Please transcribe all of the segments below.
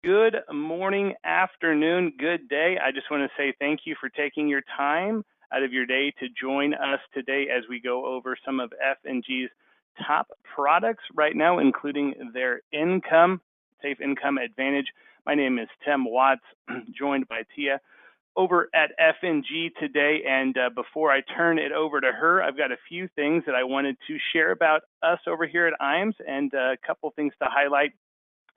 Good morning, afternoon, good day. I just want to say thank you for taking your time out of your day to join us today as we go over some of F&G's top products right now, including their Safe Income Advantage. My name is Tim Watts, joined by Tiya over at F&G today. And before I turn it over to her, I've got a few things that I wanted to share about us over here at IAMS and a couple things to highlight.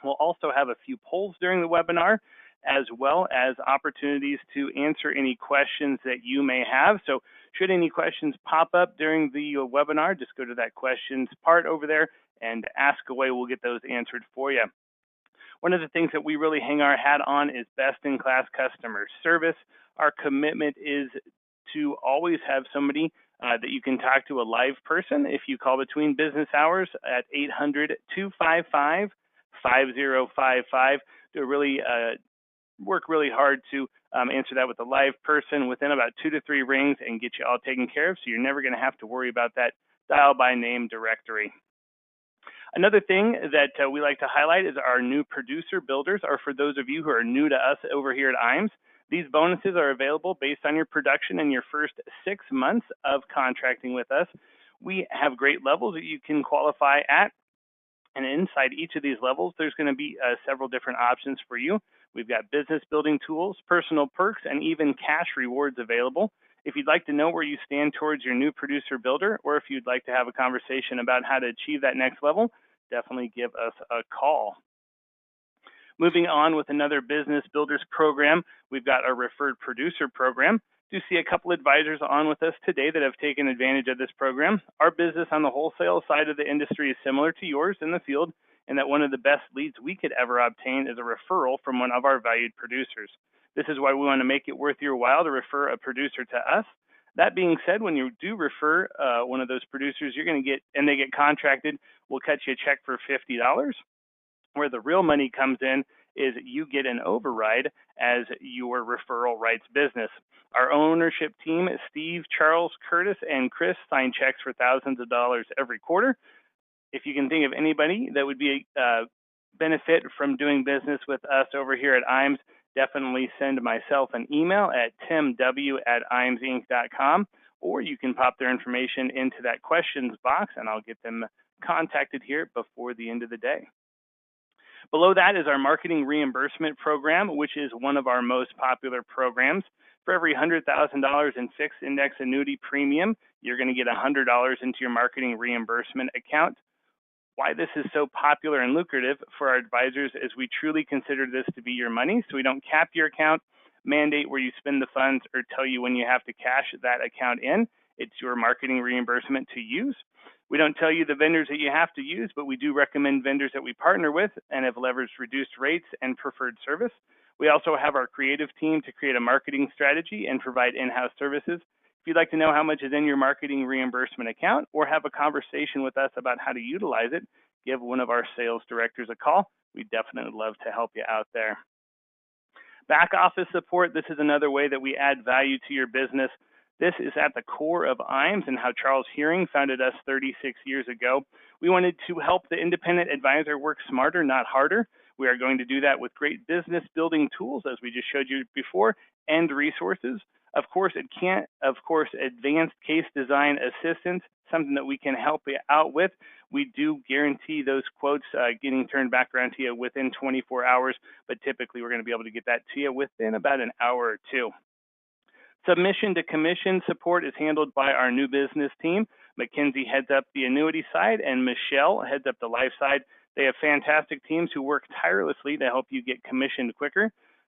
We'll also have a few polls during the webinar, as well as opportunities to answer any questions that you may have. So should any questions pop up during the webinar, just go to that questions part over there and ask away. We'll get those answered for you. One of the things that we really hang our hat on is best-in-class customer service. Our commitment is to always have somebody that you can talk to, a live person, if you call between business hours at 800-255-5055 to really work really hard to answer that with a live person within about 2 to 3 rings and get you all taken care of, so you're never going to have to worry about that dial by name directory. Another thing that we like to highlight is our new producer builders, or for those of you who are new to us over here at IAMS. These bonuses are available based on your production in your first 6 months of contracting with us. We have great levels that you can qualify at. And inside each of these levels, there's going to be several different options for you. We've got business building tools, personal perks, and even cash rewards available. If you'd like to know where you stand towards your new producer builder, or if you'd like to have a conversation about how to achieve that next level, definitely give us a call. Moving on with another business builders program, we've got our referred producer program. Do see a couple advisors on with us today that have taken advantage of this program. Our business on the wholesale side of the industry is similar to yours in the field, and that one of the best leads we could ever obtain is a referral from one of our valued producers. This is why we want to make it worth your while to refer a producer to us. That being said, when you do refer one of those producers, you're going to get, and they get contracted, we'll cut you a check for $50. Where the real money comes in is you get an override as your referral rights business. Our ownership team, Steve, Charles, Curtis, and Chris, sign checks for thousands of dollars every quarter. If you can think of anybody that would be benefit from doing business with us over here at IAMS, definitely send myself an email at timw@imsinc.com, or you can pop their information into that questions box, and I'll get them contacted here before the end of the day. Below that is our marketing reimbursement program, which is one of our most popular programs. For every $100,000 in fixed index annuity premium, you're going to get $100 into your marketing reimbursement account. Why this is so popular and lucrative for our advisors is we truly consider this to be your money, so we don't cap your account, mandate where you spend the funds, or tell you when you have to cash that account in. It's your marketing reimbursement to use. We don't tell you the vendors that you have to use, but we do recommend vendors that we partner with and have leveraged reduced rates and preferred service. We also have our creative team to create a marketing strategy and provide in-house services. If you'd like to know how much is in your marketing reimbursement account or have a conversation with us about how to utilize it, give one of our sales directors a call. We'd definitely love to help you out there. Back office support, this is another way that we add value to your business. This is at the core of IAMS and how Charles Hearing founded us 36 years ago. We wanted to help the independent advisor work smarter, not harder. We are going to do that with great business building tools, as we just showed you before, and resources. Of course, advanced case design assistance, something that we can help you out with. We do guarantee those quotes getting turned back around to you within 24 hours, but typically we're going to be able to get that to you within about an hour or two. Submission to commission support is handled by our new business team. Mackenzie heads up the annuity side, and Michelle heads up the life side. They have fantastic teams who work tirelessly to help you get commissioned quicker.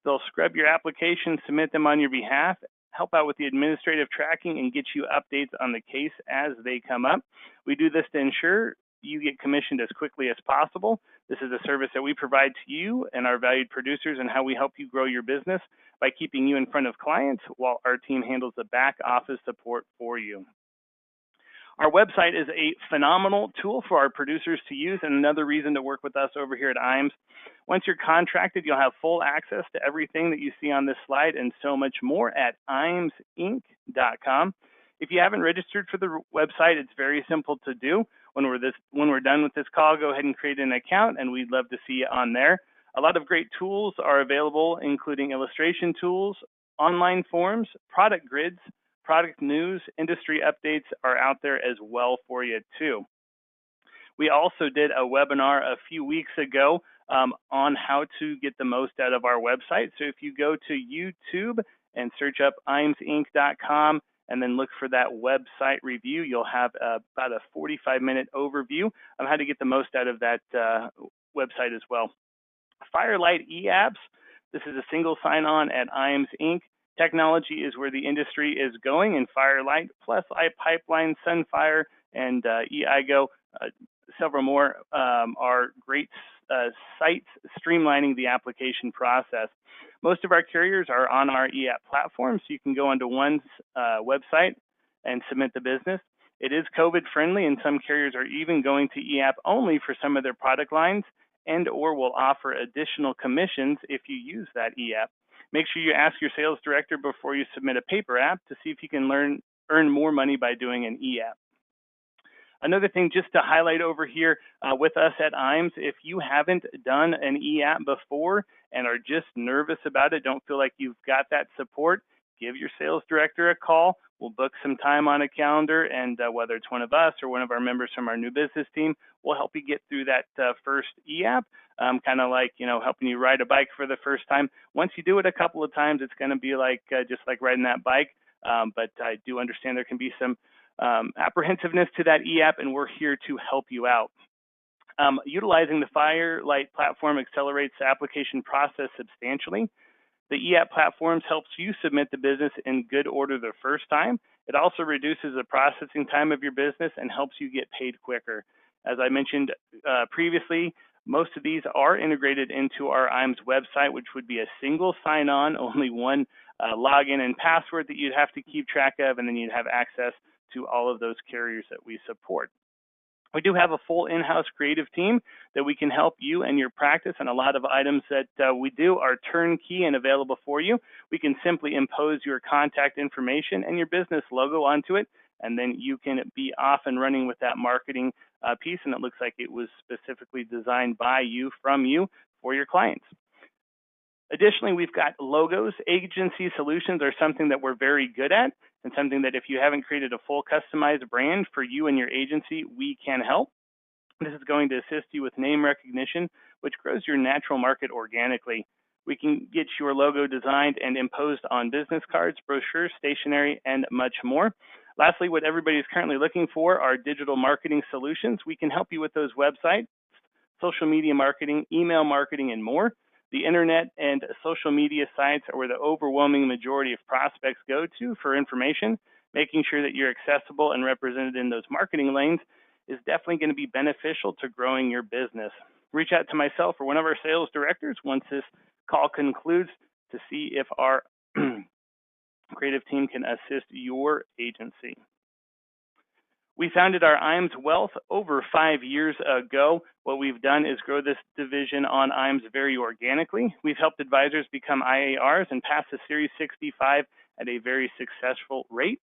They'll scrub your applications, submit them on your behalf, help out with the administrative tracking, and get you updates on the case as they come up. We do this to ensure you get commissioned as quickly as possible. This is a service that we provide to you and our valued producers, and how we help you grow your business by keeping you in front of clients while our team handles the back office support for you. Our website is a phenomenal tool for our producers to use, and another reason to work with us over here at IAMS. Once you're contracted, you'll have full access to everything that you see on this slide and so much more at imsinc.com. If you haven't registered for the website, it's very simple to do. When we're done with this call, go ahead and create an account, and we'd love to see you on there. A lot of great tools are available, including illustration tools, online forms, product grids, product news, industry updates are out there as well for you too. We also did a webinar a few weeks ago on how to get the most out of our website. So if you go to YouTube and search up IAMSinc.com and then look for that website review, you'll have about a 45-minute overview of how to get the most out of that website as well. Firelight eApps, this is a single sign-on at IAMS Inc. Technology is where the industry is going, and Firelight plus iPipeline, Sunfire, and eIGO, several more are great sites streamlining the application process. Most of our carriers are on our eApp platform, so you can go onto one's website and submit the business. It is COVID friendly, and some carriers are even going to eApp only for some of their product lines, and or will offer additional commissions if you use that eApp. Make sure you ask your sales director before you submit a paper app to see if you can earn more money by doing an eApp. Another thing just to highlight over here with us at IAMS, if you haven't done an eApp before and are just nervous about it, don't feel like you've got that support, give your sales director a call. We'll book some time on a calendar, and whether it's one of us or one of our members from our new business team, we'll help you get through that first eApp, kind of like, helping you ride a bike for the first time. Once you do it a couple of times, it's going to be like just like riding that bike, but I do understand there can be some apprehensiveness to that eApp, and we're here to help you out. Utilizing the Firelight platform accelerates the application process substantially. The eApp platforms helps you submit the business in good order the first time. It also reduces the processing time of your business and helps you get paid quicker. As I mentioned previously, most of these are integrated into our IAMS website, which would be a single sign-on, only one login and password that you'd have to keep track of, and then you'd have access to all of those carriers that we support. We do have a full in-house creative team that we can help you and your practice, and a lot of items that we do are turnkey and available for you. We can simply impose your contact information and your business logo onto it, and then you can be off and running with that marketing piece, and it looks like it was specifically designed by you, from you, for your clients. Additionally, we've got logos. Agency solutions are something that we're very good at, and something that if you haven't created a full customized brand for you and your agency, we can help. This is going to assist you with name recognition, which grows your natural market organically. We can get your logo designed and imposed on business cards, brochures, stationery, and much more. Lastly, what everybody is currently looking for are digital marketing solutions. We can help you with those websites, social media marketing, email marketing, and more. The internet and social media sites are where the overwhelming majority of prospects go to for information. Making sure that you're accessible and represented in those marketing lanes is definitely going to be beneficial to growing your business. Reach out to myself or one of our sales directors once this call concludes to see if our creative team can assist your agency. We founded our IAMS Wealth over 5 years ago. What we've done is grow this division on IAMS very organically. We've helped advisors become IARs and pass the Series 65 at a very successful rate.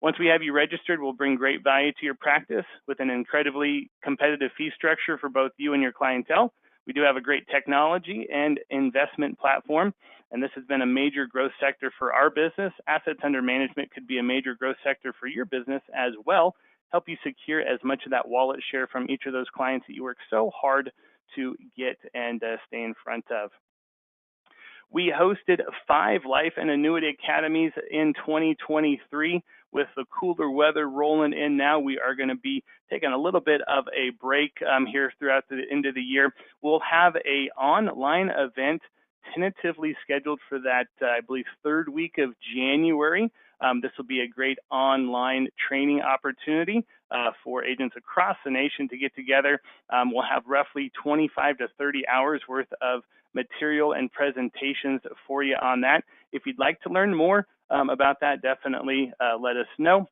Once we have you registered, we'll bring great value to your practice with an incredibly competitive fee structure for both you and your clientele. We do have a great technology and investment platform, and this has been a major growth sector for our business. Assets under management could be a major growth sector for your business as well. Help you secure as much of that wallet share from each of those clients that you work so hard to get and stay in front of. We hosted 5 life and annuity academies in 2023. With the cooler weather rolling in now, we are going to be taking a little bit of a break here throughout the end of the year. We'll have an online event tentatively scheduled for that, I believe, 3rd week of January. This will be a great online training opportunity for agents across the nation to get together. We'll have roughly 25 to 30 hours worth of material and presentations for you on that. If you'd like to learn more about that, definitely let us know,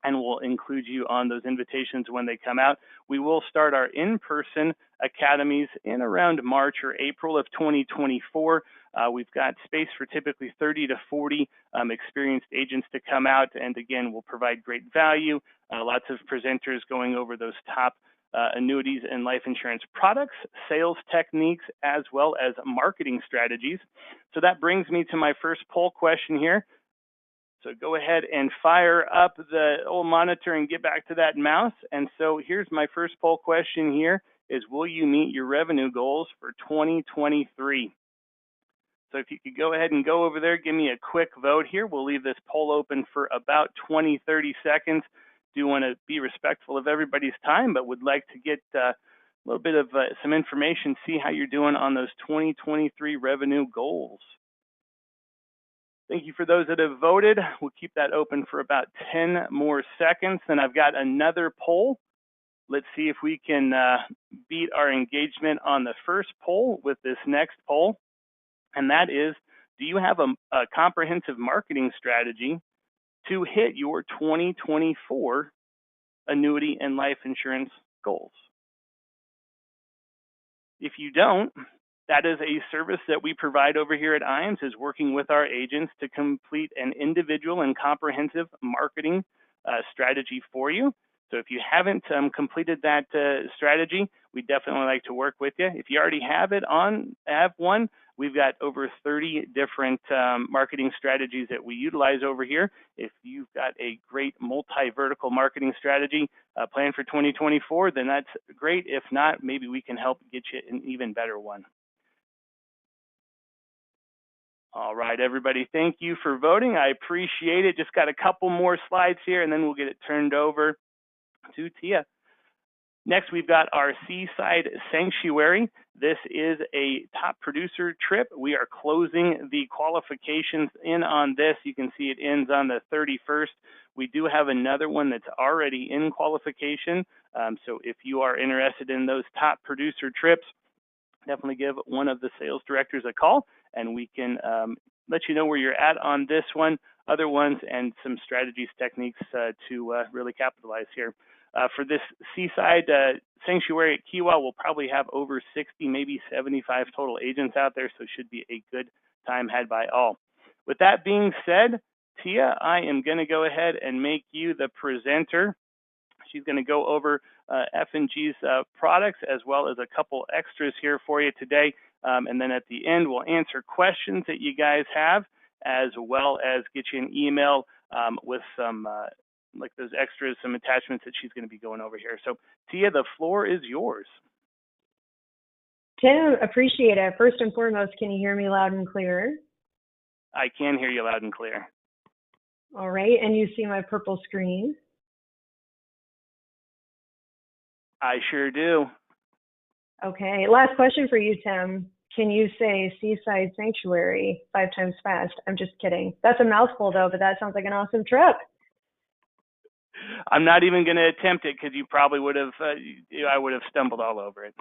and we'll include you on those invitations when they come out. We will start our in-person academies in around March or April of 2024. We've got space for typically 30 to 40 experienced agents to come out, and again, we'll provide great value, lots of presenters going over those top annuities and life insurance products, sales techniques, as well as marketing strategies. So that brings me to my first poll question here. So go ahead and fire up the old monitor and get back to that mouse. And so here's my first poll question here is, will you meet your revenue goals for 2023? So if you could go ahead and go over there, give me a quick vote here. We'll leave this poll open for about 20, 30 seconds. Do want to be respectful of everybody's time, but would like to get a little bit of some information, see how you're doing on those 2023 revenue goals. Thank you for those that have voted. We'll keep that open for about 10 more seconds. Then I've got another poll. Let's see if we can beat our engagement on the first poll with this next poll. And that is, do you have a comprehensive marketing strategy to hit your 2024 annuity and life insurance goals? If you don't, that is a service that we provide over here at IAMS, is working with our agents to complete an individual and comprehensive marketing strategy for you. So if you haven't completed that strategy, we definitely like to work with you. If you already have one, we've got over 30 different marketing strategies that we utilize over here. If you've got a great multi-vertical marketing strategy planned for 2024, then that's great. If not, maybe we can help get you an even better one. All right, everybody, thank you for voting. I appreciate it. Just got a couple more slides here, and then we'll get it turned over to Tiya. Next, we've got our Seaside Sanctuary. This is a top producer trip. We are closing the qualifications in on this. You can see it ends on the 31st. We do have another one that's already in qualification. So if you are interested in those top producer trips, definitely give one of the sales directors a call, and we can let you know where you're at on this one, other ones, and some strategies, techniques to really capitalize here. For this Seaside Sanctuary at Kewah, we'll probably have over 60, maybe 75 total agents out there, so it should be a good time had by all. With that being said, Tiya, I am going to go ahead and make you the presenter. She's going to go over F&G's products, as well as a couple extras here for you today. And then at the end, we'll answer questions that you guys have, as well as get you an email with some like those extras, some attachments that she's going to be going over here. So Tiya, the floor is yours. Tim, appreciate it. First and foremost, can you hear me loud and clear? I can hear you loud and clear. All right, and you see my purple screen? I sure do. Okay, last question for you, Tim. Can you say Seaside Sanctuary 5 times fast? I'm just kidding. That's a mouthful, though, but that sounds like an awesome trip. I'm not even going to attempt it because you probably would have, I would have stumbled all over it.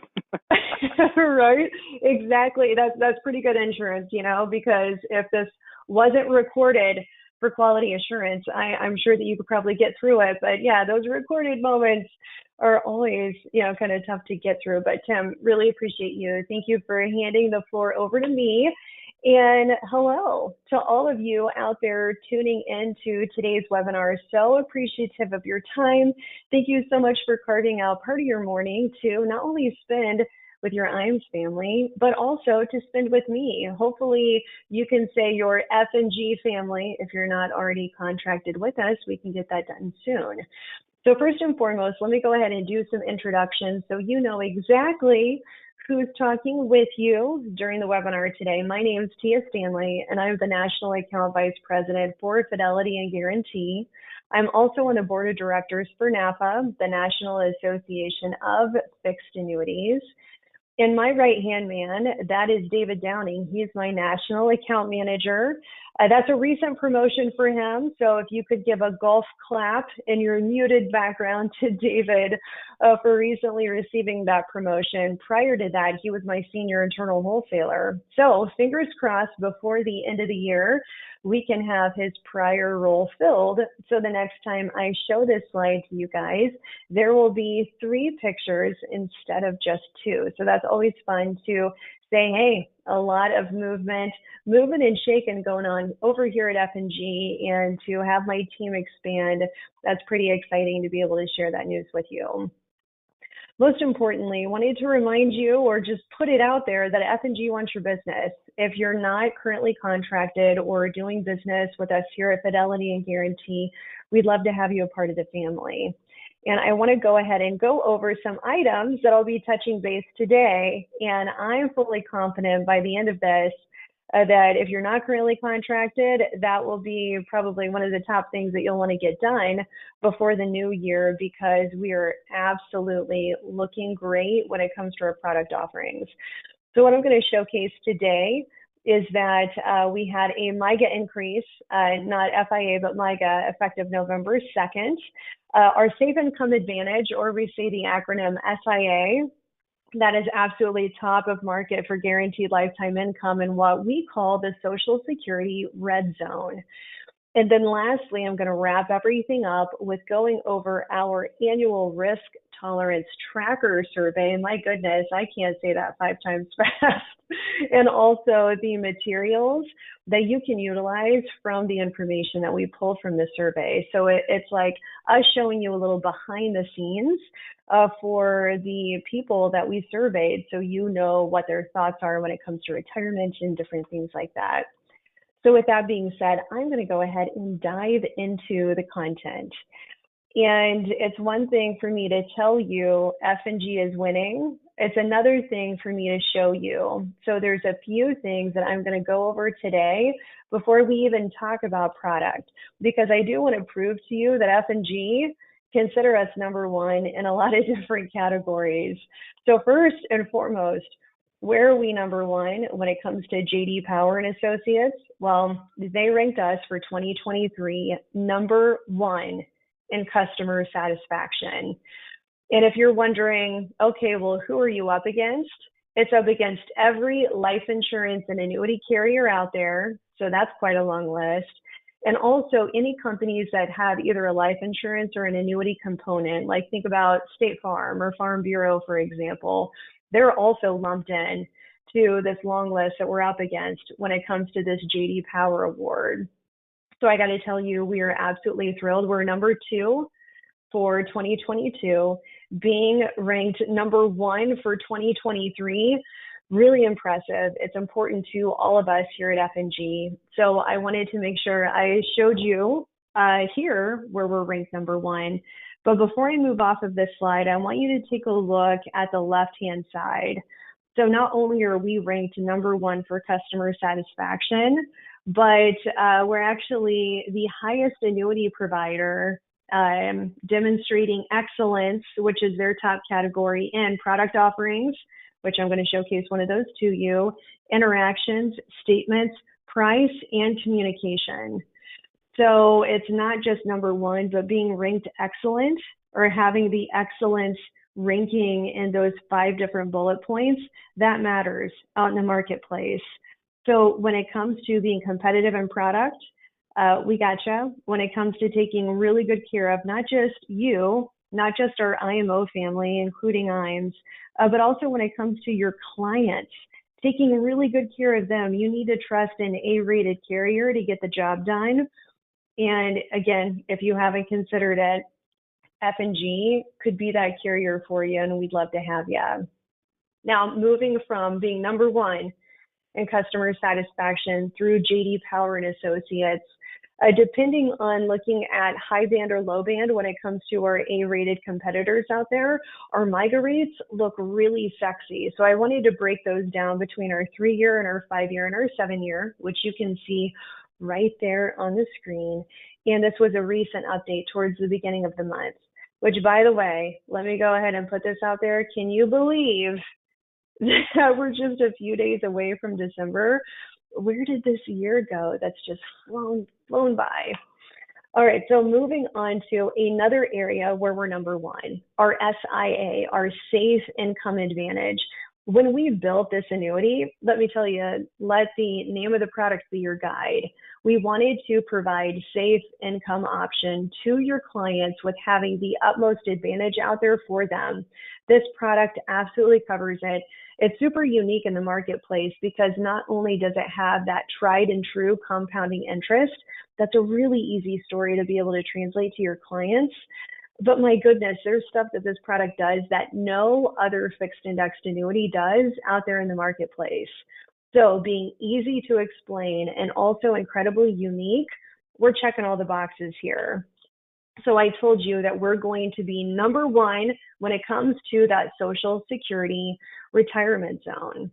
Right, exactly. That's pretty good insurance, you know, because if this wasn't recorded for quality assurance, I'm sure that you could probably get through it. But yeah, those recorded moments are always, you know, kind of tough to get through. But Tim, really appreciate you. Thank you for handing the floor over to me. And hello to all of you out there tuning into today's webinar. So appreciative of your time. Thank you so much for carving out part of your morning to not only spend with your IAMS family, but also to spend with me. Hopefully you can say your F&G family if you're not already contracted with us. We can get that done soon. So first and foremost, let me go ahead and do some introductions so you know exactly who's talking with you during the webinar today. My name is Tiya Stanley, and I'm the National Account Vice President for Fidelity and Guarantee. I'm also on the Board of Directors for NAFA, the National Association of Fixed Annuities. And my right-hand man, that is David Downing. He's my National Account Manager. That's a recent promotion for him. So if you could give a golf clap in your muted background to David for recently receiving that promotion. Prior to that, he was my Senior Internal Wholesaler. So fingers crossed before the end of the year, we can have his prior role filled. So the next time I show this slide to you guys, there will be 3 pictures instead of just 2. So that's always fun to say, hey, a lot of movement and shaking going on over here at F&G, and to have my team expand, that's pretty exciting to be able to share that news with you. Most importantly, wanted to remind you or just put it out there that F&G wants your business. If you're not currently contracted or doing business with us here at Fidelity and Guarantee, we'd love to have you a part of the family. And I want to go ahead and go over some items that I'll be touching base today. And I'm fully confident by the end of this that if you're not currently contracted, that will be probably one of the top things that you'll want to get done before the new year, because we are absolutely looking great when it comes to our product offerings. So what I'm going to showcase today is that we had a MIGA increase, not FIA, but MIGA, effective November 2nd. Our Safe Income Advantage, or we say the acronym SIA, that is absolutely top of market for guaranteed lifetime income in what we call the Social Security red zone. And then lastly, I'm going to wrap everything up with going over our annual risk tolerance tracker survey. My goodness, I can't say that 5 times fast. And also the materials that you can utilize from the information that we pulled from the survey. So it's like us showing you a little behind the scenes for the people that we surveyed, so you know what their thoughts are when it comes to retirement and different things like that. So with that being said, I'm going to go ahead and dive into the content. And it's one thing for me to tell you F&G is winning. It's another thing for me to show you. So there's a few things that I'm going to go over today before we even talk about product, because I do want to prove to you that F&G consider us number one in a lot of different categories. So first and foremost, where are we number one when it comes to J.D. Power and Associates? Well, they ranked us for 2023 number one in customer satisfaction. And if you're wondering, okay, well, who are you up against? It's up against every life insurance and annuity carrier out there. So that's quite a long list. And also any companies that have either a life insurance or an annuity component, like think about State Farm or Farm Bureau, for example. They're also lumped in to this long list that we're up against when it comes to this J.D. Power Award. So I got to tell you, we are absolutely thrilled. We're number 2 for 2022, being ranked number 1 for 2023. Really impressive. It's important to all of us here at F&G. So I wanted to make sure I showed you here where we're ranked number 1. But before I move off of this slide, I want you to take a look at the left-hand side. So not only are we ranked number 1 for customer satisfaction, but we're actually the highest annuity provider, demonstrating excellence, which is their top category, in product offerings, which I'm going to showcase one of those to you, interactions, statements, price, and communication. So it's not just number 1, but being ranked excellent or having the excellence ranking in those 5 different bullet points, that matters out in the marketplace. So when it comes to being competitive in product, we gotcha. When it comes to taking really good care of not just you, not just our IMO family, including IMs, but also when it comes to your clients, taking really good care of them. You need to trust an A-rated carrier to get the job done. And again, if you haven't considered it, F&G could be that carrier for you, and we'd love to have you. Now, moving from being number 1 in customer satisfaction through J.D. Power and Associates, depending on looking at high band or low band when it comes to our A-rated competitors out there, our MIGA rates look really sexy. So I wanted to break those down between our 3-year and our 5-year and our 7-year, which you can see right there on the screen. And this was a recent update towards the beginning of the month, which, by the way, let me go ahead and put this out there. Can you believe that we're just a few days away from December? Where did this year go? That's just flown by. All right, so moving on to another area where we're number 1, our SIA, our Safe Income Advantage. When we built this annuity, let me tell you, let the name of the product be your guide. We wanted to provide safe income option to your clients with having the utmost advantage out there for them. This product absolutely covers it. It's super unique in the marketplace because not only does it have that tried and true compounding interest, that's a really easy story to be able to translate to your clients, But my goodness, there's stuff that this product does that no other fixed indexed annuity does out there in the marketplace. So being easy to explain and also incredibly unique, we're checking all the boxes here. So I told you that we're going to be number one when it comes to that Social Security retirement zone.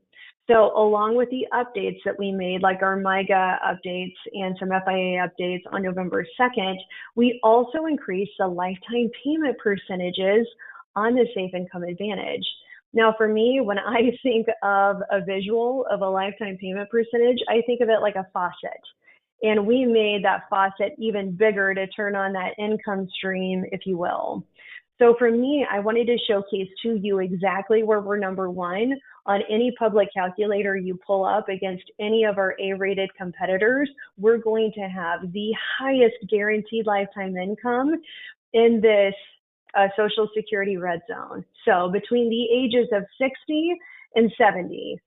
So along with the updates that we made, like our MIGA updates and some FIA updates on November 2nd, we also increased the lifetime payment percentages on the Safe Income Advantage. Now, for me, when I think of a visual of a lifetime payment percentage, I think of it like a faucet. And we made that faucet even bigger to turn on that income stream, if you will. So for me, I wanted to showcase to you exactly where we're number one on any public calculator you pull up against any of our A-rated competitors. We're going to have the highest guaranteed lifetime income in this Social Security red zone. So between the ages of 60 and 70,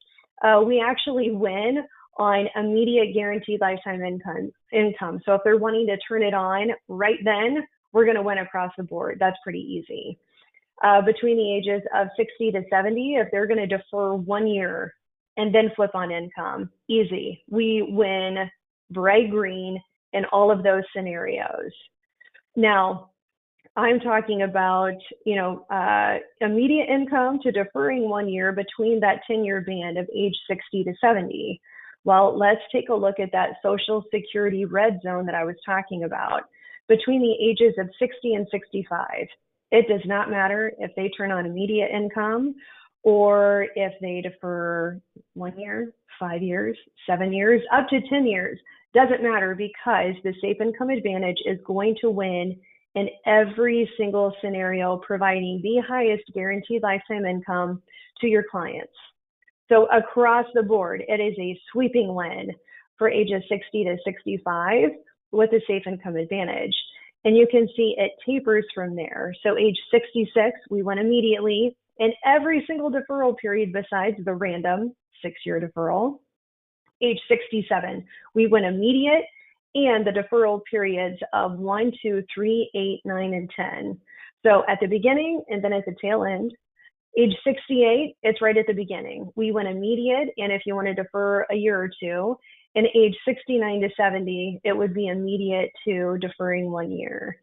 we actually win on immediate guaranteed lifetime income. So if they're wanting to turn it on right then, we're going to win across the board. That's pretty easy. Between the ages of 60 to 70, if they're going to defer 1 year and then flip on income, easy. We win bright green in all of those scenarios. Now, I'm talking about, immediate income to deferring 1 year between that 10-year band of age 60 to 70. Well, let's take a look at that Social Security red zone that I was talking about. Between the ages of 60 and 65, it does not matter if they turn on immediate income or if they defer 1 year, 5 years, 7 years, up to 10 years. Doesn't matter, because the Safe Income Advantage is going to win in every single scenario, providing the highest guaranteed lifetime income to your clients. So across the board, it is a sweeping win for ages 60 to 65 with the Safe Income Advantage. And you can see it tapers from there. So age 66, we win immediately in every single deferral period besides the random 6-year deferral. Age 67, we win immediate and the deferral periods of 1, 2, 3, 8, 9, and 10. So at the beginning and then at the tail end. Age 68, it's right at the beginning. We went immediate, and if you want to defer a year or two, and age 69 to 70, it would be immediate to deferring 1 year.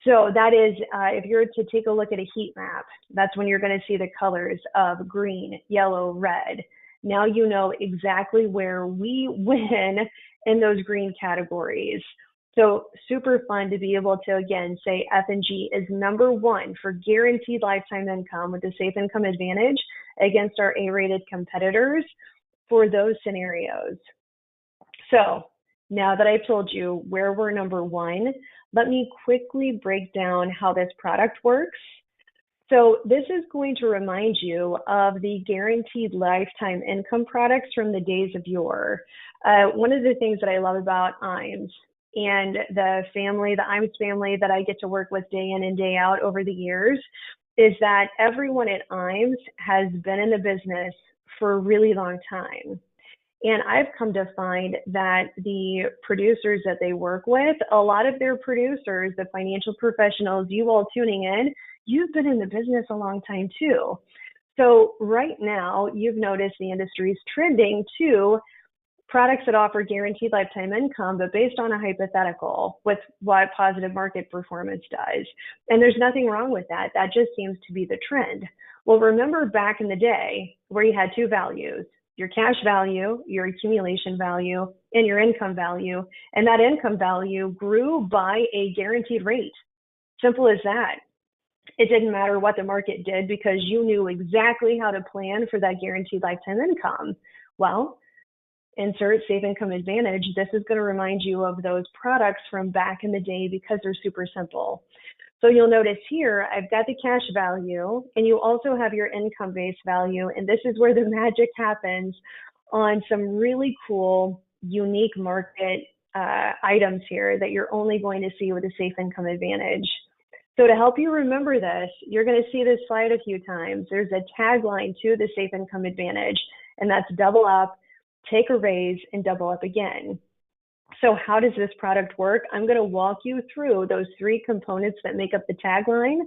So that is, if you're to take a look at a heat map, that's when you're going to see the colors of green, yellow, red. Now you know exactly where we win in those green categories. So super fun to be able to, again, say F&G is number one for guaranteed lifetime income with the Safe Income Advantage against our A-rated competitors for those scenarios. So now that I've told you where we're number one, let me quickly break down how this product works. So this is going to remind you of the guaranteed lifetime income products from the days of yore. One of the things that I love about IMES and the IMES family that I get to work with day in and day out over the years is that everyone at IMES has been in the business for a really long time. And I've come to find that the producers that they work with, a lot of their producers, the financial professionals, you all tuning in, you've been in the business a long time too. So right now, you've noticed the industry's trending to products that offer guaranteed lifetime income, but based on a hypothetical with what positive market performance does. And there's nothing wrong with that. That just seems to be the trend. Well, remember back in the day where you had two values, your cash value, your accumulation value, and your income value. And that income value grew by a guaranteed rate. Simple as that. It didn't matter what the market did because you knew exactly how to plan for that guaranteed lifetime income. Well, insert Safe Income Advantage. This is going to remind you of those products from back in the day because they're super simple. So you'll notice here, I've got the cash value and you also have your income-based value. And this is where the magic happens on some really cool, unique market items here that you're only going to see with the Safe Income Advantage. So to help you remember this, you're going to see this slide a few times. There's a tagline to the Safe Income Advantage, and that's double up, take a raise, and double up again. So how does this product work? I'm going to walk you through those three components that make up the tagline.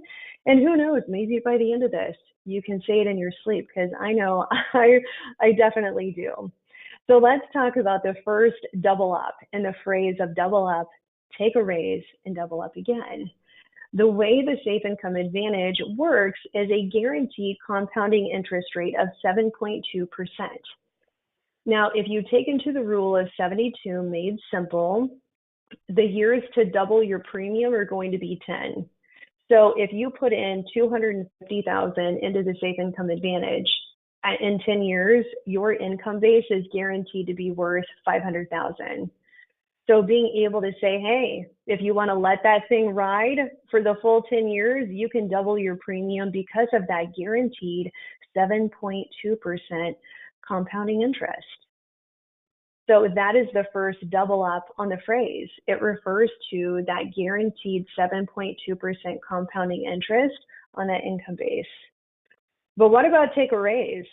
And who knows, maybe by the end of this, you can say it in your sleep, because I know I definitely do. So let's talk about the first double up, and the phrase of double up, take a raise, and double up again. The way the Safe Income Advantage works is a guaranteed compounding interest rate of 7.2%. Now, if you take into the rule of 72 made simple, the years to double your premium are going to be 10. So if you put in $250,000 into the Safe Income Advantage, in 10 years, your income base is guaranteed to be worth $500,000. So being able to say, hey, if you want to let that thing ride for the full 10 years, you can double your premium because of that guaranteed 7.2% compounding interest. So that is the first double up on the phrase. It refers to that guaranteed 7.2% compounding interest on that income base. But what about take a raise?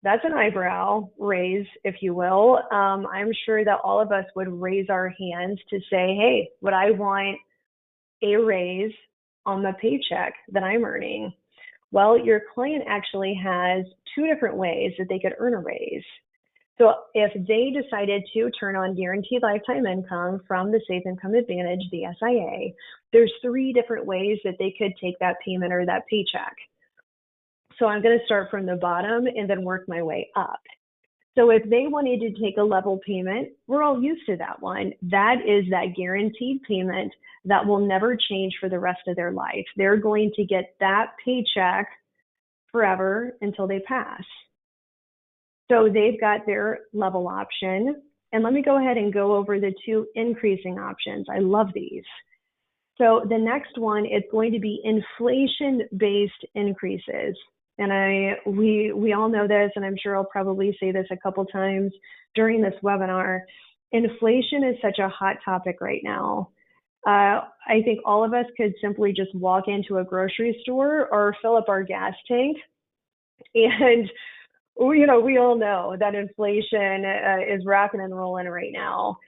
That's an eyebrow raise, if you will. I'm sure that all of us would raise our hands to say, hey, would I want a raise on the paycheck that I'm earning? Well, your client actually has two different ways that they could earn a raise. So if they decided to turn on guaranteed lifetime income from the Safe Income Advantage, the SIA, there's three different ways that they could take that payment or that paycheck. So I'm going to start from the bottom and then work my way up. So if they wanted to take a level payment, we're all used to that one. That is that guaranteed payment that will never change for the rest of their life. They're going to get that paycheck forever until they pass. So they've got their level option. And let me go ahead and go over the two increasing options. I love these. So the next one is going to be inflation-based increases. And we all know this, and I'm sure I'll probably say this a couple times during this webinar. Inflation is such a hot topic right now. I think all of us could simply just walk into a grocery store or fill up our gas tank, and we all know that inflation is rocking and rolling right now.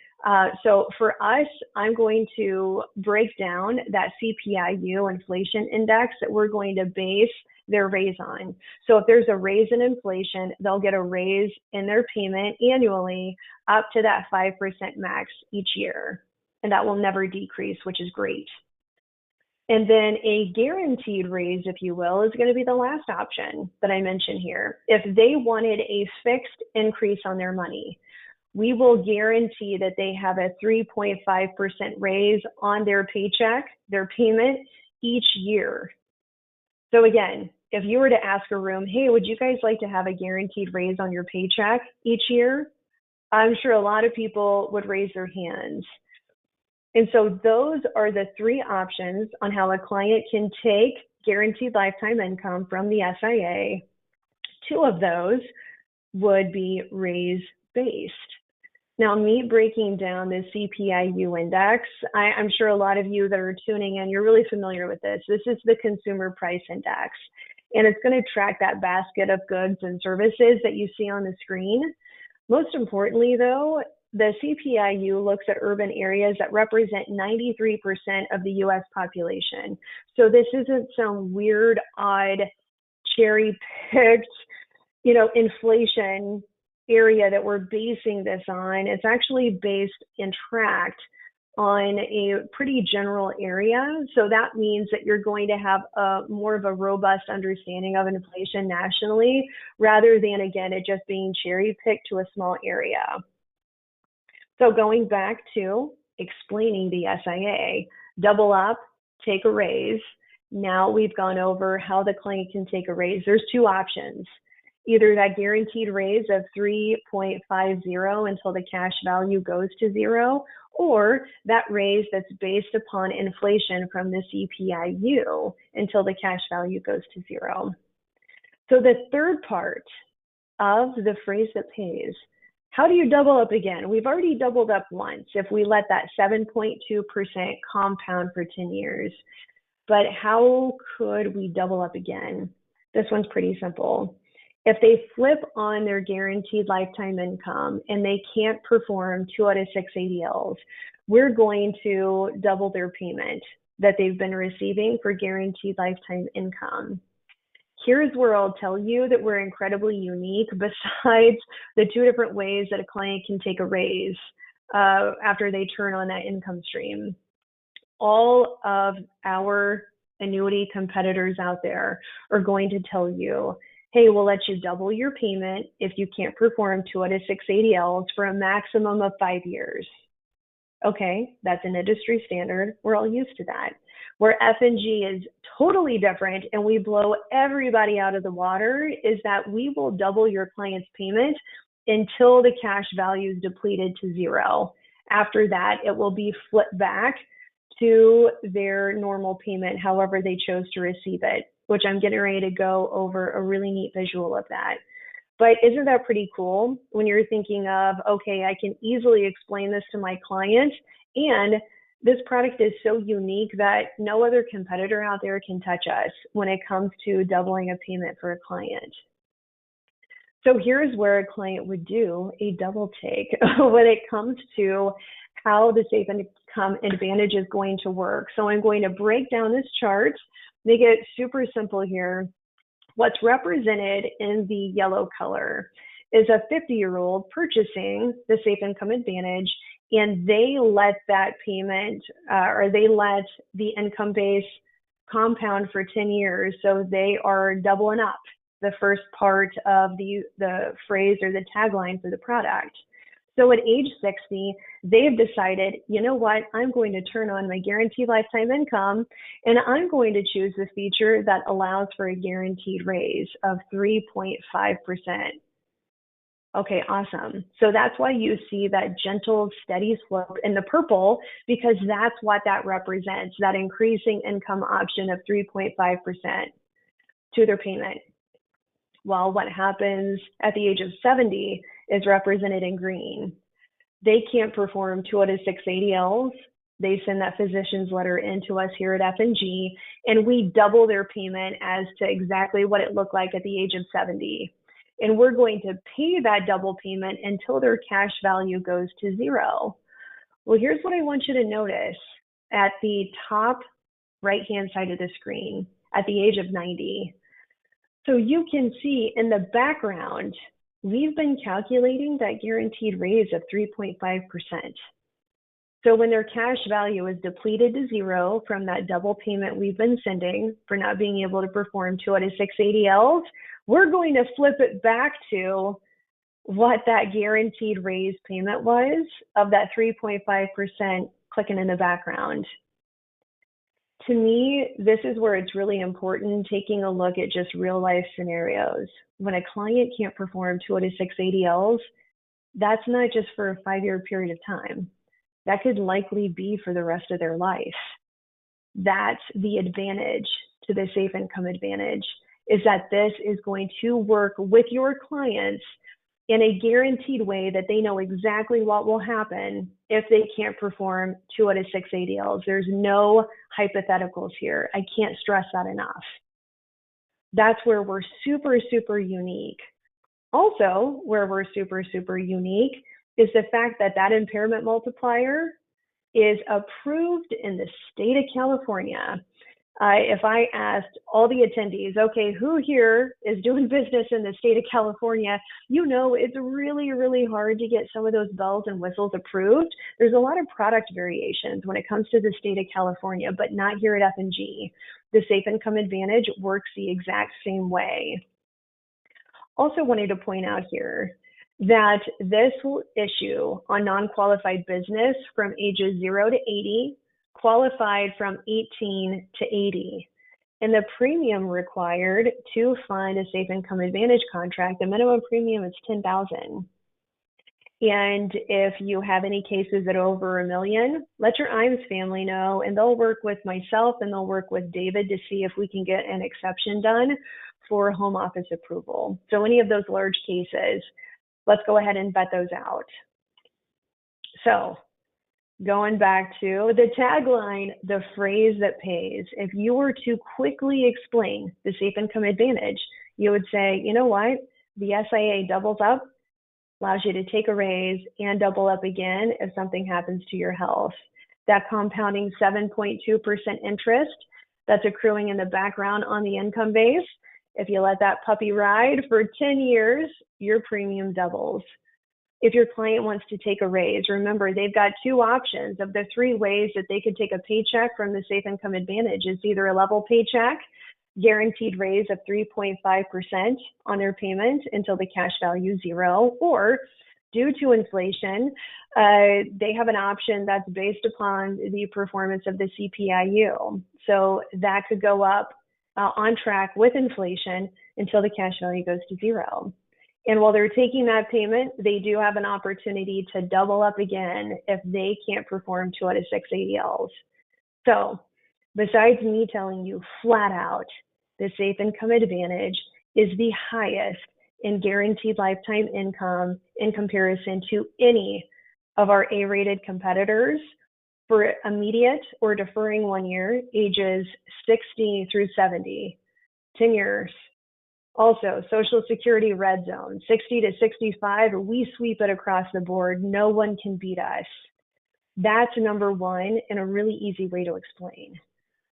So for us, I'm going to break down that CPIU inflation index that we're going to base their raise on. So if there's a raise in inflation, they'll get a raise in their payment annually up to that 5% max each year. And that will never decrease, which is great. And then a guaranteed raise, if you will, is going to be the last option that I mentioned here. If they wanted a fixed increase on their money, we will guarantee that they have a 3.5% raise on their paycheck, their payment each year. So again, if you were to ask a room, hey, would you guys like to have a guaranteed raise on your paycheck each year? I'm sure a lot of people would raise their hands. And so those are the three options on how a client can take guaranteed lifetime income from the SIA. Two of those would be raise-based. Now, me breaking down the CPIU index, I'm sure a lot of you that are tuning in, you're really familiar with this. This is the Consumer Price Index, and it's going to track that basket of goods and services that you see on the screen. Most importantly, though, the CPIU looks at urban areas that represent 93% of the U.S. population. So this isn't some weird, odd, cherry-picked, inflation area that we're basing this on. It's actually based and tracked on a pretty general area. So that means that you're going to have more of a robust understanding of inflation nationally, rather than, again, it just being cherry-picked to a small area. So going back to explaining the SIA, double up, take a raise. Now we've gone over how the client can take a raise. There's two options. Either that guaranteed raise of 3.50 until the cash value goes to zero, or that raise that's based upon inflation from the CPIU until the cash value goes to zero. So the third part of the phrase that pays, how do you double up again? We've already doubled up once if we let that 7.2% compound for 10 years. But how could we double up again? This one's pretty simple. If they flip on their guaranteed lifetime income and they can't perform 2 out of 6 ADLs, we're going to double their payment that they've been receiving for guaranteed lifetime income. Here's where I'll tell you that we're incredibly unique besides the 2 different ways that a client can take a raise after they turn on that income stream. All of our annuity competitors out there are going to tell you, hey, we'll let you double your payment if you can't perform 2 out of 6 ADLs for a maximum of 5 years. Okay, that's an industry standard. We're all used to that. Where F&G is totally different and we blow everybody out of the water is that we will double your client's payment until the cash value is depleted to 0. After that, it will be flipped back to their normal payment, however they chose to receive it, which I'm getting ready to go over a really neat visual of that. But isn't that pretty cool when you're thinking of, okay, I can easily explain this to my client, and this product is so unique that no other competitor out there can touch us when it comes to doubling a payment for a client. So here's where a client would do a double take when it comes to how the Safe Income Advantage is going to work. So I'm going to break down this chart, make it super simple here. What's represented in the yellow color is a 50-year-old purchasing the Safe Income Advantage, and they let that payment or they let the income base compound for 10 years. So they are doubling up the first part of the phrase or the tagline for the product. So at age 60, they've decided, you know what, I'm going to turn on my guaranteed lifetime income, and I'm going to choose the feature that allows for a guaranteed raise of 3.5%. Okay, awesome. So that's why you see that gentle, steady slope in the purple, because that's what that represents, that increasing income option of 3.5% to their payment. Well, what happens at the age of 70 is represented in green. They can't perform 2 out of 6 ADLs. They send that physician's letter into us here at F&G, and we double their payment as to exactly what it looked like at the age of 70. And we're going to pay that double payment until their cash value goes to 0. Well, here's what I want you to notice at the top right-hand side of the screen at the age of 90. So you can see in the background, we've been calculating that guaranteed raise of 3.5%. So when their cash value is depleted to 0 from that double payment we've been sending for not being able to perform 2 out of 6 ADLs, we're going to flip it back to what that guaranteed raise payment was of that 3.5% clicking in the background. To me, this is where it's really important taking a look at just real life scenarios. When a client can't perform 2 out of 6 ADLs, that's not just for a 5-year period of time. That could likely be for the rest of their life. That's the advantage to the Safe Income Advantage, is that this is going to work with your clients in a guaranteed way that they know exactly what will happen if they can't perform 2 out of 6 ADLs. There's no hypotheticals here. I can't stress that enough. That's where we're super, super unique. Also, where we're super, super unique is the fact that that impairment multiplier is approved in the state of California. If I asked all the attendees, okay, who here is doing business in the state of California, you know it's really, really hard to get some of those bells and whistles approved. There's a lot of product variations when it comes to the state of California, but not here at F&G. The Safe Income Advantage works the exact same way. Also wanted to point out here that this will issue on non-qualified business from ages 0 to 80, qualified from 18 to 80. And the premium required to fund a Safe Income Advantage contract, the minimum premium is $10,000. And if you have any cases that are over $1 million, let your IMS family know, and they'll work with myself and they'll work with David to see if we can get an exception done for home office approval. So any of those large cases, let's go ahead and vet those out. So going back to the tagline, the phrase that pays. If you were to quickly explain the Safe Income Advantage, you would say, you know what? The SIA doubles up, allows you to take a raise and double up again if something happens to your health. That compounding 7.2% interest that's accruing in the background on the income base, if you let that puppy ride for 10 years, your premium doubles. If your client wants to take a raise, remember they've got two options of the three ways that they could take a paycheck from the Safe Income Advantage. It's either a level paycheck, guaranteed raise of 3.5% on their payment until the cash value zero, or due to inflation, they have an option that's based upon the performance of the CPIU. So that could go up on track with inflation until the cash value goes to zero. And while they're taking that payment, they do have an opportunity to double up again if they can't perform 2 out of 6 ADLs. So besides me telling you flat out, the Safe Income Advantage is the highest in guaranteed lifetime income in comparison to any of our A-rated competitors for immediate or deferring 1 year, ages 60 through 70, 10 years. Also, Social Security red zone, 60 to 65, we sweep it across the board. No one can beat us. That's number one and a really easy way to explain.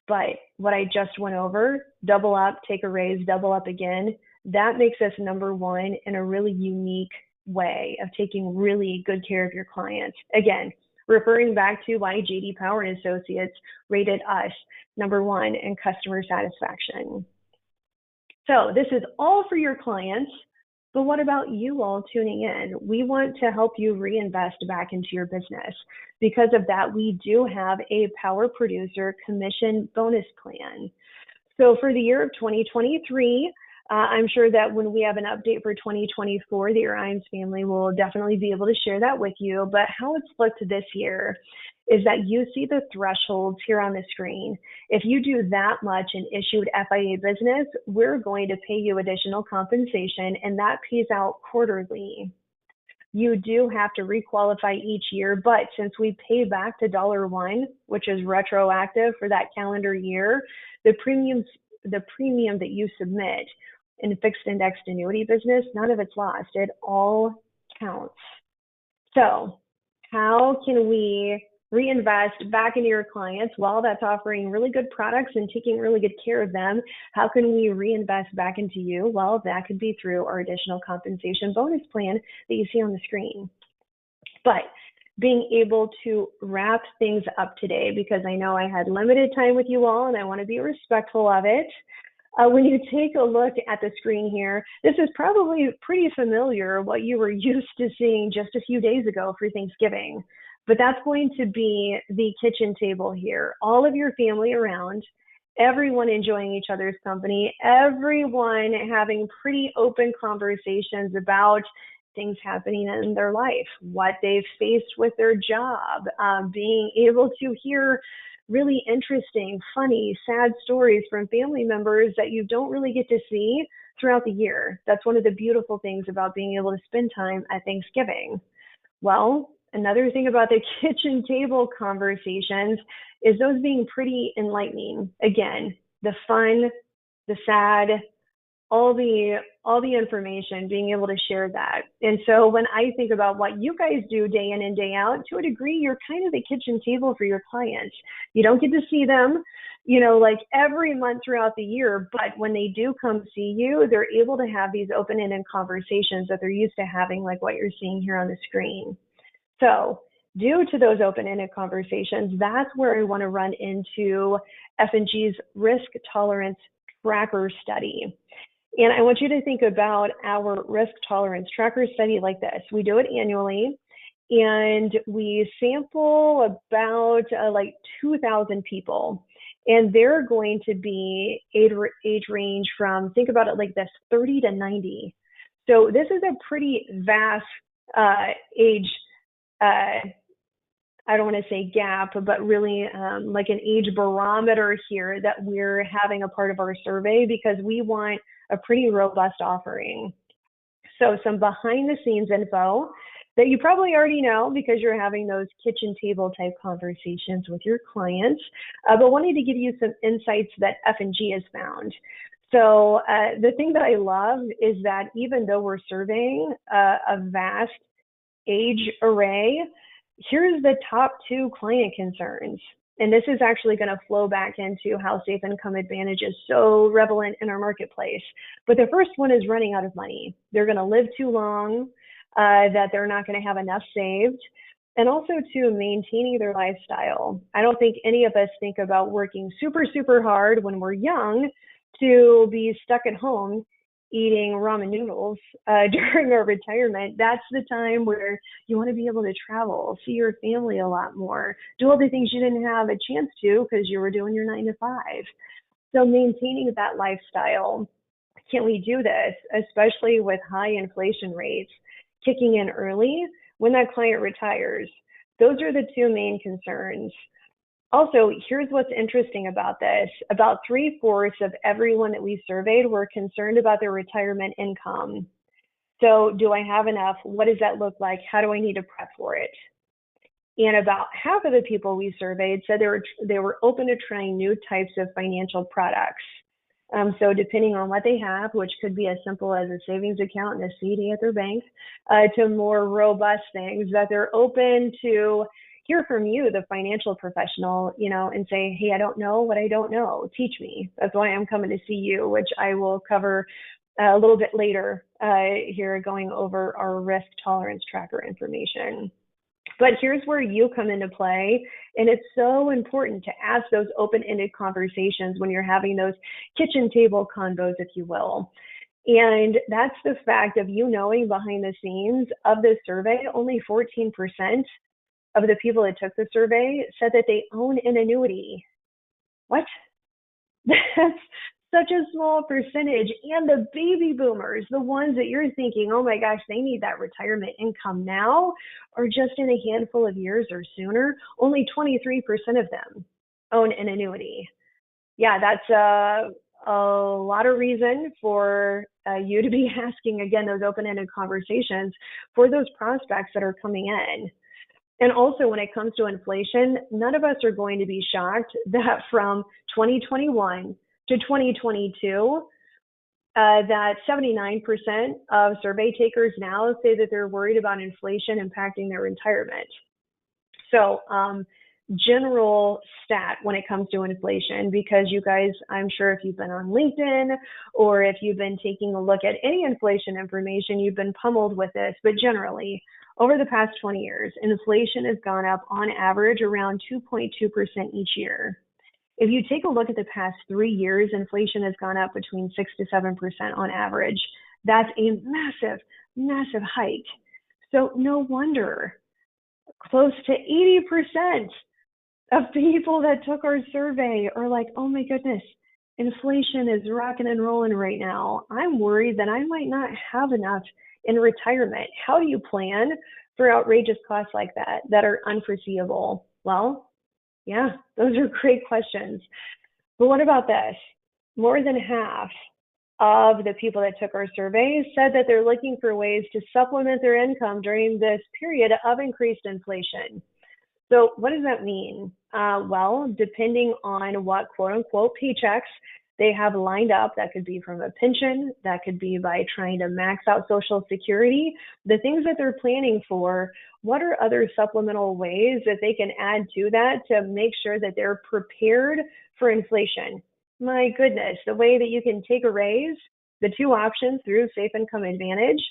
But what I just went over, double up, take a raise, double up again, that makes us number one in a really unique way of taking really good care of your clients. Again, referring back to why J.D. Power and Associates rated us number one in customer satisfaction. So this is all for your clients, but what about you all tuning in? We want to help you reinvest back into your business. Because of that, we do have a Power Producer Commission Bonus Plan. So for the year of 2023, I'm sure that when we have an update for 2024, the Irons family will definitely be able to share that with you. But how it's looked this year is that you see the thresholds here on the screen. If you do that much in issued FIA business, we're going to pay you additional compensation, and that pays out quarterly. You do have to requalify each year, but since we pay back to $1, which is retroactive for that calendar year, the premium that you submit in fixed indexed annuity business, none of it's lost. It all counts. So how can we reinvest back into your clients while that's offering really good products and taking really good care of them? How can we reinvest back into you? Well, that could be through our additional compensation bonus plan that you see on the screen. But being able to wrap things up today, because I know I had limited time with you all and I want to be respectful of it. When you take a look at the screen here, this is probably pretty familiar what you were used to seeing just a few days ago for Thanksgiving. But that's going to be the kitchen table here. All of your family around, everyone enjoying each other's company, everyone having pretty open conversations about things happening in their life, what they've faced with their job, being able to hear really interesting, funny, sad stories from family members that you don't really get to see throughout the year. That's one of the beautiful things about being able to spend time at Thanksgiving. Well, another thing about the kitchen table conversations is those being pretty enlightening. Again, the fun, the sad, all the information, being able to share that. And so when I think about what you guys do day in and day out, to a degree, you're kind of the kitchen table for your clients. You don't get to see them, like every month throughout the year, but when they do come see you, they're able to have these open-ended conversations that they're used to having, like what you're seeing here on the screen. So due to those open-ended conversations, that's where I want to run into F&G's risk tolerance tracker study. And I want you to think about our risk tolerance tracker study like this. We do it annually, and we sample about 2,000 people. And they're going to be age range from, think about it like this, 30 to 90. So this is a pretty vast age, I don't want to say gap, but really like an age barometer here that we're having a part of our survey, because we want a pretty robust offering. So some behind the scenes info that you probably already know because you're having those kitchen table type conversations with your clients, but wanted to give you some insights that F&G has found. So the thing that I love is that even though we're surveying a vast age array, here's the top 2 client concerns. And this is actually going to flow back into how Safe Income Advantage is so relevant in our marketplace. But the first one is running out of money. They're going to live too long, that they're not going to have enough saved, and also to maintaining their lifestyle. I don't think any of us think about working super, super hard when we're young to be stuck at home eating ramen noodles during our retirement. That's the time where you want to be able to travel, see your family a lot more, do all the things you didn't have a chance to because you were doing your 9 to 5. So maintaining that lifestyle, can we do this, especially with high inflation rates kicking in early when that client retires? Those are the 2 main concerns. Also, here's what's interesting about this. About 3/4 of everyone that we surveyed were concerned about their retirement income. So do I have enough? What does that look like? How do I need to prep for it? And about half of the people we surveyed said they were open to trying new types of financial products. So depending on what they have, which could be as simple as a savings account and a CD at their bank, to more robust things, that they're open to hear from you, the financial professional, and say, hey, I don't know what I don't know. Teach me. That's why I'm coming to see you, which I will cover a little bit later here, going over our risk tolerance tracker information. But here's where you come into play, and it's so important to ask those open-ended conversations when you're having those kitchen table convos, if you will. And that's the fact of knowing behind the scenes of this survey, only 14% of the people that took the survey said that they own an annuity. What? That's such a small percentage. And the baby boomers, the ones that you're thinking, oh my gosh, they need that retirement income now, or just in a handful of years or sooner, only 23% of them own an annuity. Yeah, that's a lot of reason for you to be asking, again, those open-ended conversations for those prospects that are coming in. And also, when it comes to inflation, none of us are going to be shocked that from 2021 to 2022, that 79% of survey takers now say that they're worried about inflation impacting their retirement. So, general stat when it comes to inflation, because you guys, I'm sure if you've been on LinkedIn or if you've been taking a look at any inflation information, you've been pummeled with this, but generally, over the past 20 years, inflation has gone up on average around 2.2% each year. If you take a look at the past 3 years, inflation has gone up between 6 to 7% on average. That's a massive, massive hike. So no wonder close to 80% of people that took our survey are like, oh my goodness, inflation is rocking and rolling right now. I'm worried that I might not have enough in retirement. How do you plan for outrageous costs like that are unforeseeable? Well, yeah, those are great questions. But what about this? More than half of the people that took our survey said that they're looking for ways to supplement their income during this period of increased inflation. So what does that mean? Well, depending on what quote unquote paychecks they have lined up, that could be from a pension, that could be by trying to max out Social Security, the things that they're planning for, what are other supplemental ways that they can add to that to make sure that they're prepared for inflation? My goodness, the way that you can take a raise, the 2 options through Safe Income Advantage,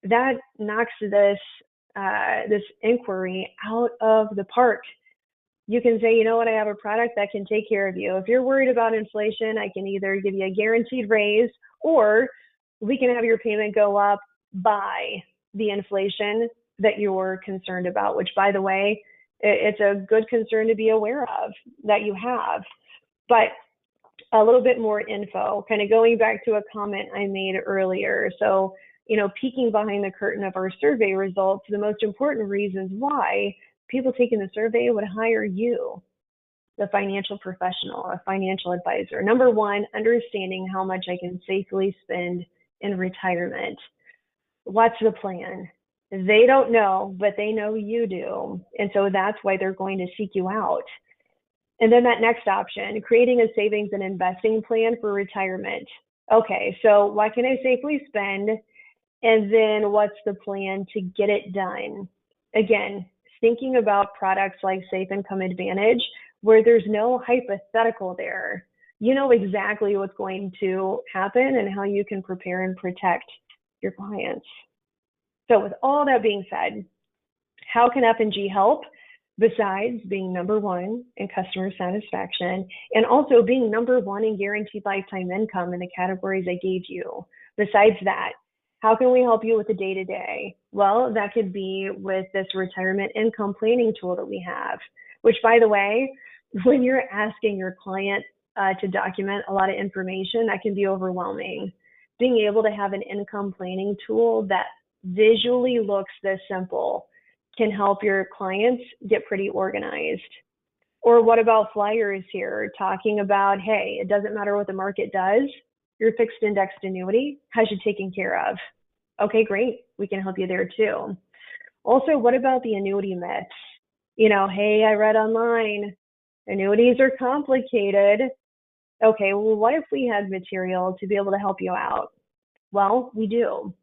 that knocks this inquiry out of the park. You can say, you know what, I have a product that can take care of you. If you're worried about inflation, I can either give you a guaranteed raise, or we can have your payment go up by the inflation that you're concerned about, which, by the way, it's a good concern to be aware of that you have. But a little bit more info, kind of going back to a comment I made earlier. So, peeking behind the curtain of our survey results, the most important reasons why people taking the survey would hire you, the financial professional, a financial advisor. Number 1, understanding how much I can safely spend in retirement. What's the plan? They don't know, but they know you do. And so that's why they're going to seek you out. And then that next option, creating a savings and investing plan for retirement. Okay, so what can I safely spend? And then what's the plan to get it done? Again, thinking about products like Safe Income Advantage, where there's no hypothetical there. You know exactly what's going to happen and how you can prepare and protect your clients. So with all that being said, how can F&G help besides being number one in customer satisfaction and also being number one in guaranteed lifetime income in the categories I gave you? Besides that, how can we help you with the day-to-day? Well, that could be with this retirement income planning tool that we have, which, by the way, when you're asking your client to document a lot of information, that can be overwhelming. Being able to have an income planning tool that visually looks this simple can help your clients get pretty organized. Or what about flyers here, talking about, hey, it doesn't matter what the market does, your fixed indexed annuity has you taken care of. Okay, great. We can help you there too. Also, what about the annuity myths? You know, hey, I read online, annuities are complicated. Okay, well, what if we had material to be able to help you out? Well, we do.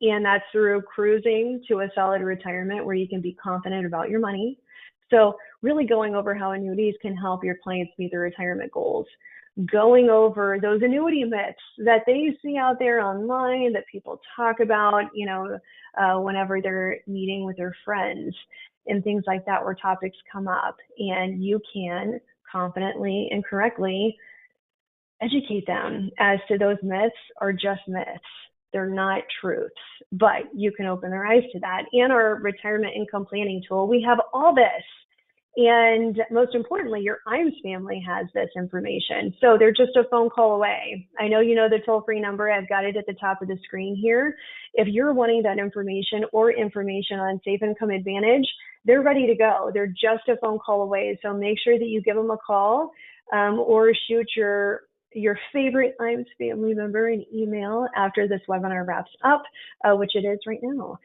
And that's through cruising to a solid retirement where you can be confident about your money. So really going over how annuities can help your clients meet their retirement goals. Going over those annuity myths that they see out there online that people talk about, you know, whenever they're meeting with their friends and things like that where topics come up. And you can confidently and correctly educate them as to those myths are just myths. They're not truths, but you can open their eyes to that. In our retirement income planning tool, we have all this. And most importantly, your IMES family has this information. So they're just a phone call away. I know you know the toll-free number. I've got it at the top of the screen here. If you're wanting that information or information on Safe Income Advantage, they're ready to go. They're just a phone call away. So make sure that you give them a call or shoot your favorite IMES family member an email after this webinar wraps up, which it is right now.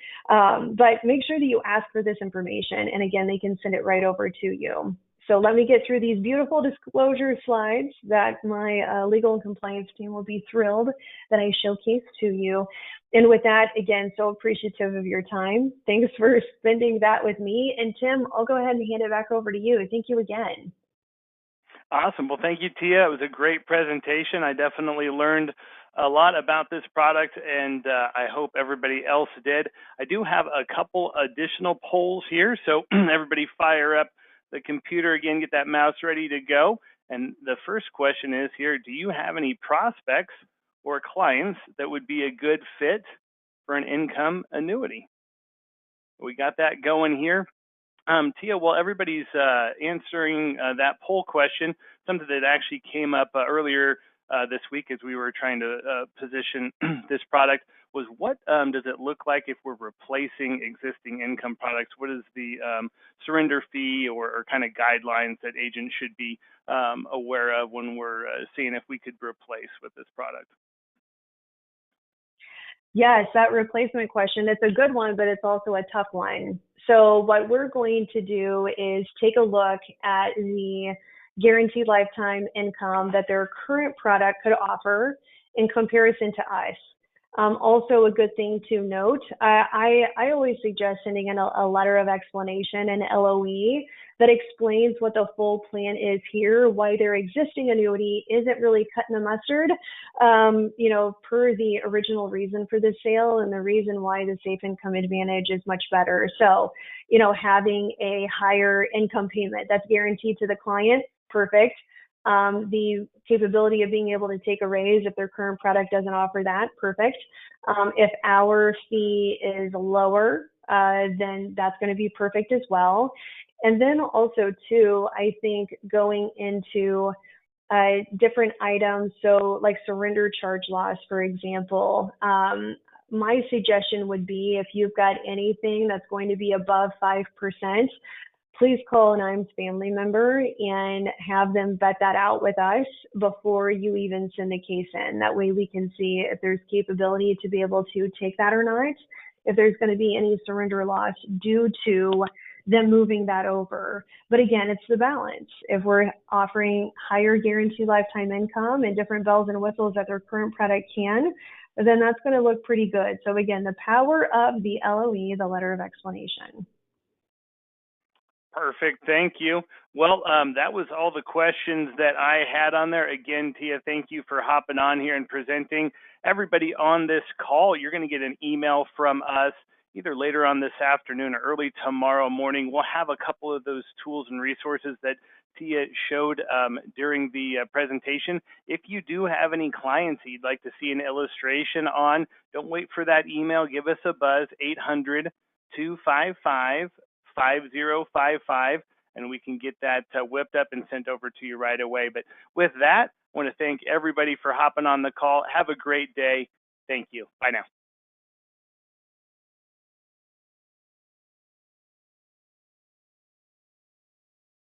But make sure that you ask for this information. And again, they can send it right over to you. So let me get through these beautiful disclosure slides that my legal and compliance team will be thrilled that I showcase to you. And with that, again, so appreciative of your time. Thanks for spending that with me. And Tim, I'll go ahead and hand it back over to you. Thank you again. Awesome. Well, thank you, Tiya. It was a great presentation. I definitely learned a lot about this product, and I hope everybody else did. I do have a couple additional polls here, so everybody fire up the computer again, get that mouse ready to go. And the first question is here, do you have any prospects or clients that would be a good fit for an income annuity? We got that going here. Tiya, while everybody's answering that poll question, something that actually came up earlier this week as we were trying to position this product was what does it look like if we're replacing existing income products? What is the surrender fee or kind of guidelines that agents should be aware of when we're seeing if we could replace with this product? Yes, that replacement question, it's a good one, but it's also a tough one. So what we're going to do is take a look at the guaranteed lifetime income that their current product could offer in comparison to us. Also a good thing to note, I always suggest sending in a letter of explanation, an LOE, that explains what the full plan is here, why their existing annuity isn't really cutting the mustard, per the original reason for the sale and the reason why the Safe Income Advantage is much better. So, having a higher income payment that's guaranteed to the client, perfect. The capability of being able to take a raise if their current product doesn't offer that, perfect. If our fee is lower, then that's going to be perfect as well. And then also too, I think going into different items, so like surrender charge loss, for example, my suggestion would be if you've got anything that's going to be above 5%, please call an IMES family member and have them vet that out with us before you even send the case in. That way we can see if there's capability to be able to take that or not, if there's going to be any surrender loss due to them moving that over. But again, it's the balance. If we're offering higher guaranteed lifetime income and different bells and whistles that their current product can, then that's going to look pretty good. So again, the power of the LOE, the letter of explanation. Perfect. Thank you. Well, that was all the questions that I had on there. Again, Tiya, thank you for hopping on here and presenting. Everybody on this call, you're going to get an email from us either later on this afternoon or early tomorrow morning. We'll have a couple of those tools and resources that Tiya showed during the presentation. If you do have any clients that you'd like to see an illustration on, don't wait for that email. Give us a buzz, 800-255-5055, and we can get that whipped up and sent over to you right away. But with that, I want to thank everybody for hopping on the call. Have a great day. Thank you. Bye now.